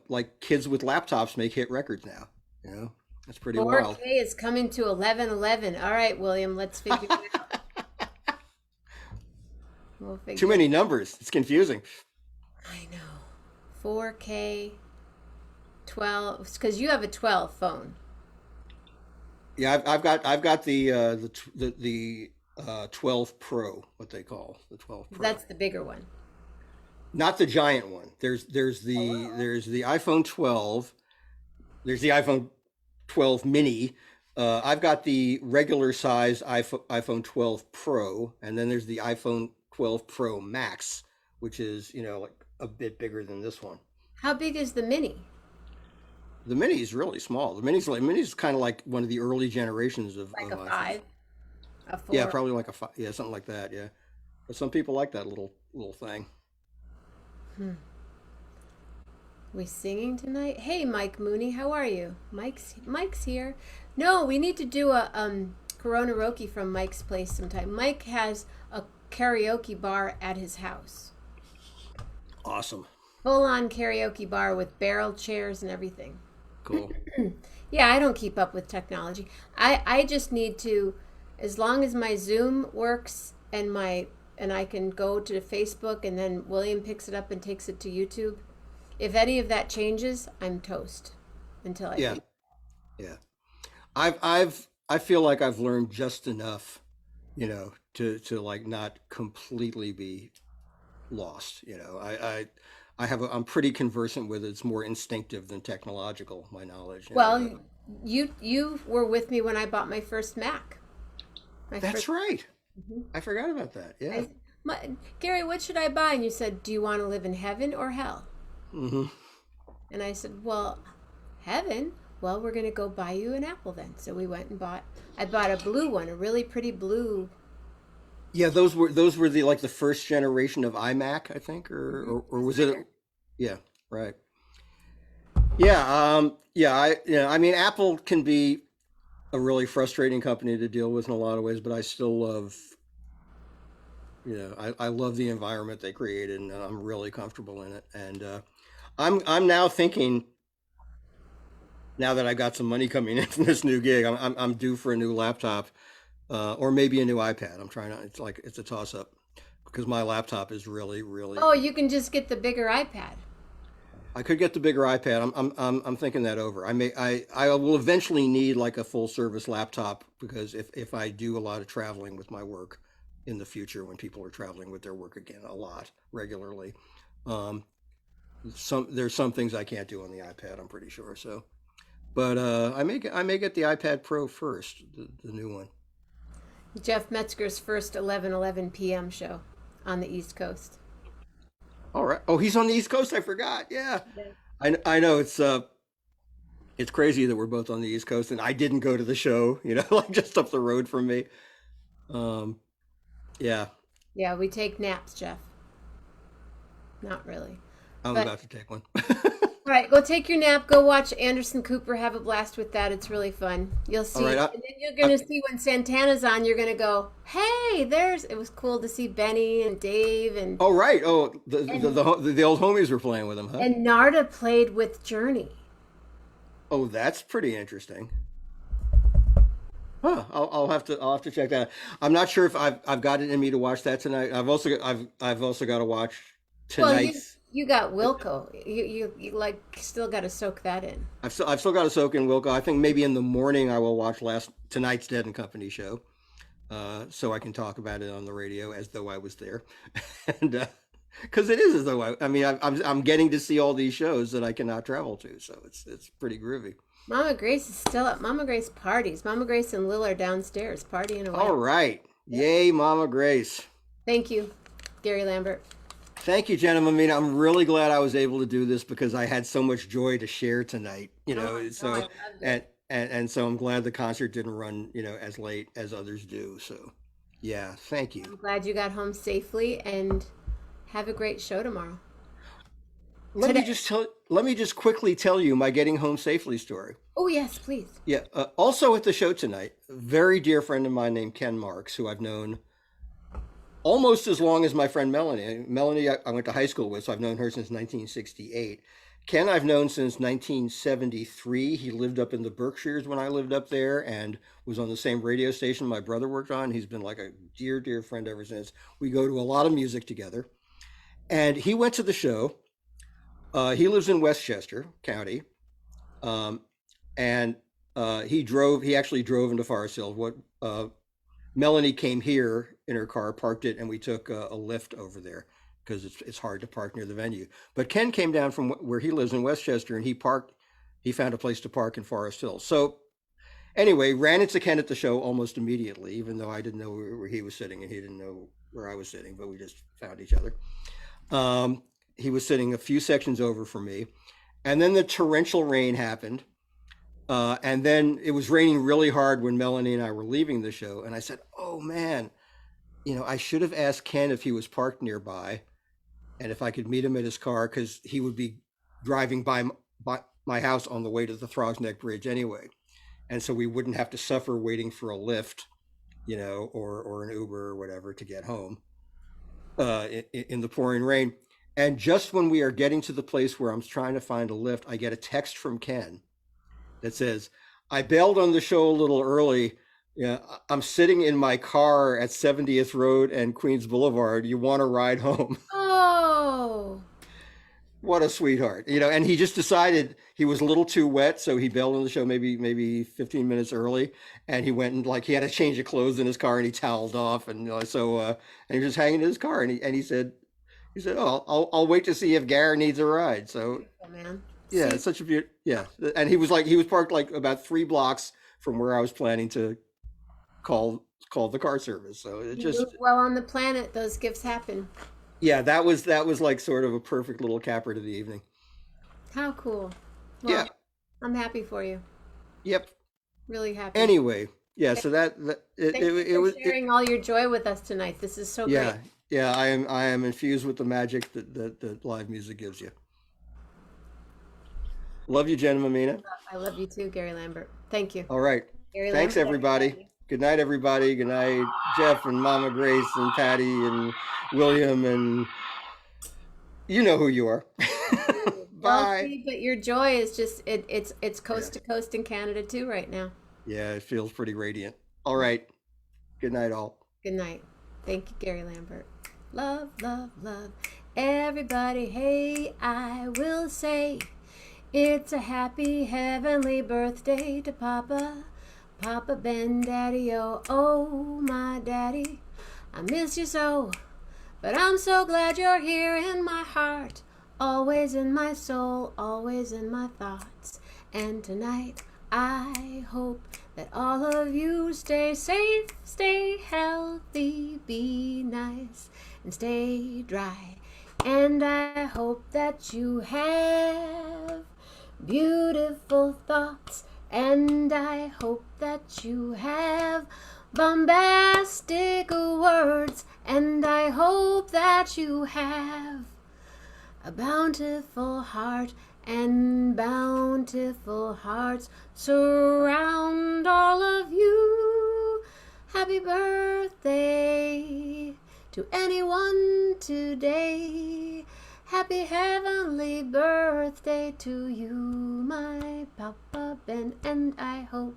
like kids with laptops make hit records now. You know, that's pretty wild. 4K is coming to 1111. All right, William, let's figure it out. We'll Too figure it many numbers. It's confusing. out. I know. 4K 12, because you have a 12 phone. Yeah, I've got the 12 Pro, what they call the 12 Pro. That's the bigger one. Not the giant one. There's the iPhone 12. There's the iPhone 12 mini. I've got the regular size iPhone 12 Pro, and then there's the iPhone 12 Pro Max, which is like a bit bigger than this one. How big is the mini? The mini is really small. The mini's kind of like one of the early generations Like of a iPhone. 5? A Yeah, 4? probably like yeah, something like that. Yeah, but some people like that little thing. Hmm. We singing tonight? Hey, Mike Mooney, how are you? Mike's here. No, we need to do a Corona Roki from Mike's place sometime. Mike has a karaoke bar at his house. Awesome, Full on karaoke bar with barrel chairs and everything. cool. Yeah, I don't keep up with technology. I just need to, as long as my Zoom works and I can go to Facebook and then William picks it up and takes it to YouTube. If any of that changes, I'm toast until I Yeah, figure. yeah. I feel like I've learned just enough, to like not completely be lost. I'm pretty conversant with it. It's more instinctive than technological, my knowledge. Well, you were with me when I bought my first Mac. My first. That's right. Mhm. I forgot about that. Yeah. I, Gary, what should I buy? And you said, do you want to live in heaven or hell? Hmm. And I said, well, heaven. Well, we're going to go buy you an Apple then. So we went and I bought a blue one, a really pretty blue. Yeah, those were the like the first generation of iMac, I think, or Just was it? bigger. Yeah, right. Yeah. I mean, Apple can be a really frustrating company to deal with in a lot of ways, but I still love, I love the environment they created, and I'm really comfortable in it. And I'm now thinking, now that I got some money coming in from this new gig, I'm due for a new laptop, or maybe a new iPad. I'm trying to. It's a toss up because my laptop is really, really. Oh, you can just get the bigger iPad. I could get the bigger iPad. I'm thinking that over. I will eventually need like a full service laptop because if I do a lot of traveling with my work in the future, when people are traveling with their work again a lot regularly, um, there's some things I can't do on the iPad. I'm pretty sure. So, but I may get the iPad Pro first, the new one. Jeff Metzger's first 11:11 p.m. show on the East Coast. All right. Oh, he's on the East Coast. I forgot. Yeah, Yeah. I know it's crazy that we're both on the East Coast, and I didn't go to the show. Like just up the road from me. Um, yeah, Yeah, we take naps, Jeff. Not really. I'm But about to take one. all right, go take your nap. Go watch Anderson Cooper. Have a blast with that. It's really fun. You'll All see, right. and then you're I, gonna see when Santana's on. You're gonna go, "Hey, there's." It was cool to see Benny and Dave oh, right. Oh, and the old homies were playing with him, huh? and Narda played with Journey. Oh, that's pretty interesting. Huh. I'll have to check that out. I'm not sure if I've got it in me to watch that tonight. I've also got to watch Well, you tonight's. You got Wilco. You like still got to soak that in. I've still got to soak in Wilco. I think maybe in the morning I will watch last tonight's Dead and Company show, so I can talk about it on the radio as though I was there, and because it is as though I mean I'm getting to see all these shows that I cannot travel to, so it's pretty groovy. Mama Grace is still up. Mama Grace parties. Mama Grace and Lil are downstairs partying away. All right, Yep. yay, Mama Grace. Thank you, Gary Lambert. Thank you, Jenna Mammina. I'm really glad I was able to do this because I had so much joy to share tonight. Oh, no, I So loved it. and so I'm glad the concert didn't run, as late as others do. So, yeah, thank you. I'm glad you got home safely and have a great show tomorrow. Today. Let me just quickly tell you my getting home safely story. Oh, yes, please. Yeah, also at the show tonight, a very dear friend of mine named Ken Marks, who I've known almost as long as my friend Melanie. Melanie, I went to high school with, so I've known her since 1968. Ken, I've known since 1973. He lived up in the Berkshires when I lived up there and was on the same radio station my brother worked on. He's been like a dear, dear friend ever since. We go to a lot of music together. And he went to the show. He lives in Westchester County. Um, and he actually drove into Forest Hills. Melanie came here in her car, parked it, and we took a lift over there because it's hard to park near the venue. But Ken came down from where he lives in Westchester, and he parked. He found a place to park in Forest Hills. So anyway, ran into Ken at the show almost immediately, even though I didn't know where he was sitting and he didn't know where I was sitting, but we just found each other. He was sitting a few sections over from me, and then the torrential rain happened. And then it was raining really hard when Melanie and I were leaving the show. And I said, "Oh man, I should have asked Ken if he was parked nearby and if I could meet him at his car because he would be driving by my house on the way to the Throgs Neck Bridge anyway. And so we wouldn't have to suffer waiting for a lift, or an Uber or whatever to get home in the pouring rain." And just when we are getting to the place where I'm trying to find a lift, I get a text from Ken that says, "I bailed on the show a little early. Yeah, I'm sitting in my car at 70th Road and Queens Boulevard. You want to ride home?" Oh, What a sweetheart. And he just decided he was a little too wet, so he bailed on the show maybe 15 minutes early, and he went and he had a change of clothes in his car and he toweled off and and he was just hanging in his car and he said, "Oh, I'll wait to see if Gary needs a ride." So beautiful, man. yeah, See, it's such a beautiful. Yeah, and he was parked like about 3 blocks from where I was planning to call the car service. So it you just move well on the planet. Those gifts happen. yeah, that was like sort of a perfect little capper to the evening. How cool. Yeah. Well, I'm happy for you. Yep. Really happy. Anyway, yeah. Thank So that thank you it for was sharing all your joy with us tonight. This is so great. yeah, yeah. I am infused with the magic that live music gives you. Love you, Jenna Mamina. I love you too, Gary Lambert. Thank you. All right. Gary Thanks, Lambert, everybody. everybody. Good night, everybody. Good night, Jeff and Mama Grace and Patty and William and you know who you are. Well, Bye. see, but your joy is just it's Yeah. coast to coast in Canada too right now. Yeah, it feels pretty radiant. All right. Good night, all. Good night. Thank you, Gary Lambert. Love, love, love. Everybody, hey, I will say it's a happy heavenly birthday to Papa. Papa Ben Daddy, oh, my daddy. I miss you so, but I'm so glad you're here in my heart. Always in my soul, always in my thoughts. And tonight, I hope that all of you stay safe, stay healthy, be nice, and stay dry. And I hope that you have beautiful thoughts. And I hope that you have bombastic words. And I hope that you have a bountiful heart, and bountiful hearts surround all of you. Happy birthday to anyone today. Happy heavenly birthday to you, my Papa Ben. And I hope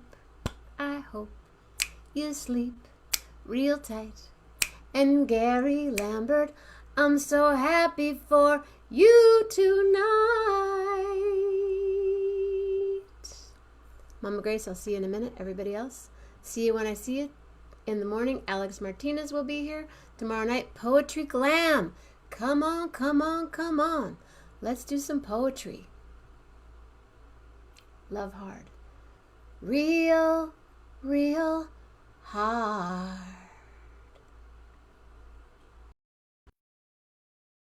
you sleep real tight. And Gary Lambert, I'm so happy for you tonight. Mama Grace, I'll see you in a minute. Everybody else, see you when I see you. In the morning, Alex Martinez will be here. Tomorrow night, Poetry Glam. Come on, come on, come on. Let's do some poetry. Love hard. Real, real hard.